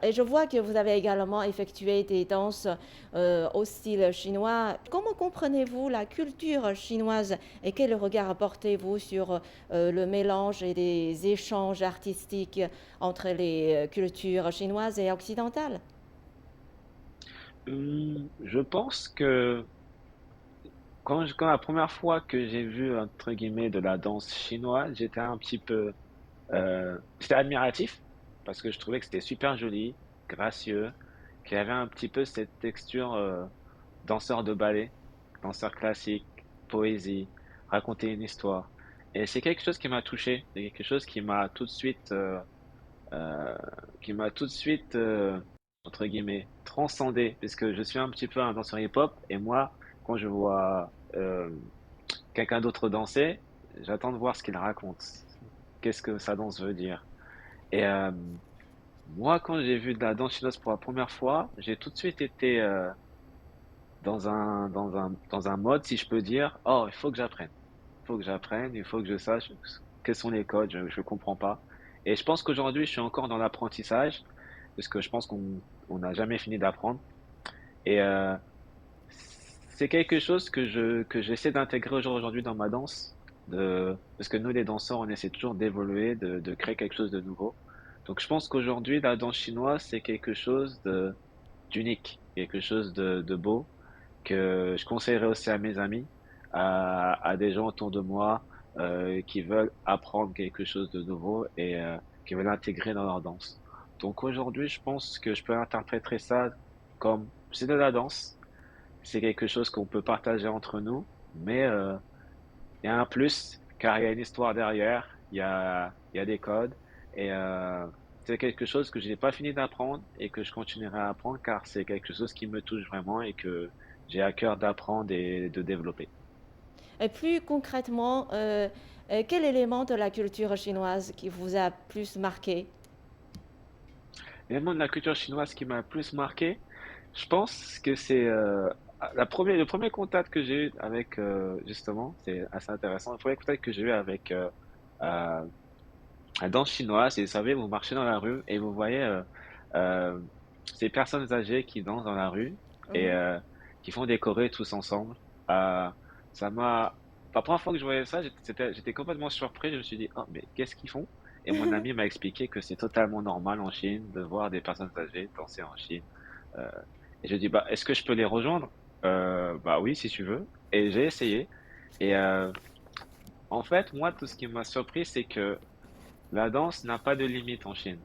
Et je vois que vous avez également effectué des danses au style chinois. Comment comprenez-vous la culture chinoise et quel regard portez-vous sur le mélange et les échanges artistiques entre les cultures chinoises et occidentales? Je pense que quand la première fois que j'ai vu, entre guillemets, de la danse chinoise, j'étais un petit peu, j'étais admiratif parce que je trouvais que c'était super joli, gracieux, qu'il y avait un petit peu cette texture, danseur de ballet, danseur classique, poésie, raconter une histoire. Et c'est quelque chose qui m'a touché, c'est quelque chose euh, qui m'a tout de suite, entre guillemets, transcendé, puisque je suis un petit peu un danseur hip-hop, et moi, quand je vois quelqu'un d'autre danser, j'attends de voir ce qu'il raconte, qu'est-ce que sa danse veut dire. Et moi, quand j'ai vu de la danse chinoise pour la première fois, j'ai tout de suite été dans un mode, si je peux dire, oh, il faut que j'apprenne. Il faut que j'apprenne, il faut que je sache quels sont les codes, je ne comprends pas. Et je pense qu'aujourd'hui, je suis encore dans l'apprentissage, parce que je pense qu'on n'a jamais fini d'apprendre. Et c'est quelque chose que j'essaie d'intégrer aujourd'hui dans ma danse, parce que nous, les danseurs, on essaie toujours d'évoluer, de créer quelque chose de nouveau. Donc je pense qu'aujourd'hui, la danse chinoise, c'est quelque chose d'unique, quelque chose de beau, que je conseillerais aussi à mes amis, à des gens autour de moi qui veulent apprendre quelque chose de nouveau et qui veulent l'intégrer dans leur danse. Donc aujourd'hui, je pense que je peux interpréter ça comme c'est de la danse, c'est quelque chose qu'on peut partager entre nous, mais il y a un plus car il y a une histoire derrière, il y a des codes et c'est quelque chose que je n'ai pas fini d'apprendre et que je continuerai à apprendre car c'est quelque chose qui me touche vraiment et que j'ai à cœur d'apprendre et de développer. Et plus concrètement, quel élément de la culture chinoise qui vous a plus marqué? L'élément de la culture chinoise qui m'a le plus marqué, je pense que c'est le premier contact que j'ai eu avec, justement, c'est assez intéressant, le premier contact que j'ai eu avec euh, la danse chinoise, et vous savez, vous marchez dans la rue et vous voyez euh, ces personnes âgées qui dansent dans la rue et Mhm. qui font des chorés tous ensemble. Euh, ça m'a... La première fois que je voyais ça, j'étais complètement surpris. Je me suis dit, oh, mais qu'est-ce qu'ils font? Et mon ami m'a expliqué que c'est totalement normal en Chine de voir des personnes âgées danser en Chine. Euh, et je dis, bah, est-ce que je peux les rejoindre? Bah oui, si tu veux. Et j'ai essayé. Et en fait, moi, tout ce qui m'a surpris, c'est que la danse n'a pas de limite en Chine.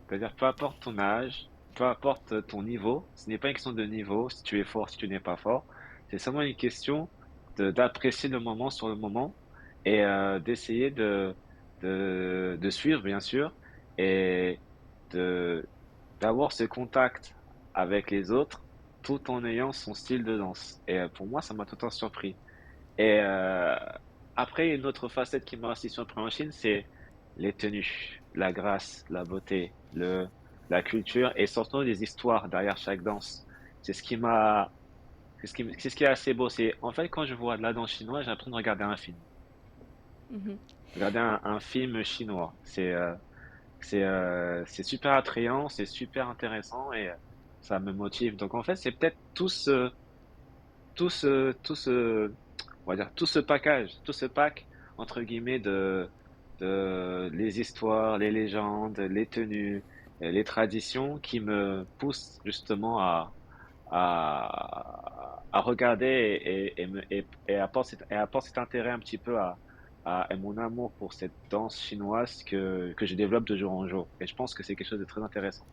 C'est-à-dire, peu importe ton âge, peu importe ton niveau, ce n'est pas une question de niveau, si tu es fort, si tu n'es pas fort. C'est seulement une question d'apprécier le moment sur le moment et d'essayer de suivre, bien sûr, et de, d'avoir ce contact avec les autres tout en ayant son style de danse. Et pour moi, ça m'a tout le temps surpris. Et après, une autre facette qui m'a aussi surpris en Chine, c'est les tenues, la grâce, la beauté, la culture et surtout les histoires derrière chaque danse. C'est ce qui m'a, c'est ce qui est assez beau. C'est, en fait, quand je vois de la danse chinoise, j'ai l'impression de regarder un film. Mhm. Regarder un film chinois. C'est super attrayant, c'est super intéressant et ça me motive. Donc en fait, c'est peut-être tout ce, on va dire, tout ce pack, entre guillemets, de les histoires, les légendes, les tenues, les traditions qui me poussent justement à regarder et apporte cet intérêt un petit peu à mon amour pour cette danse chinoise que je développe de jour en jour. Et je pense que c'est quelque chose de très intéressant.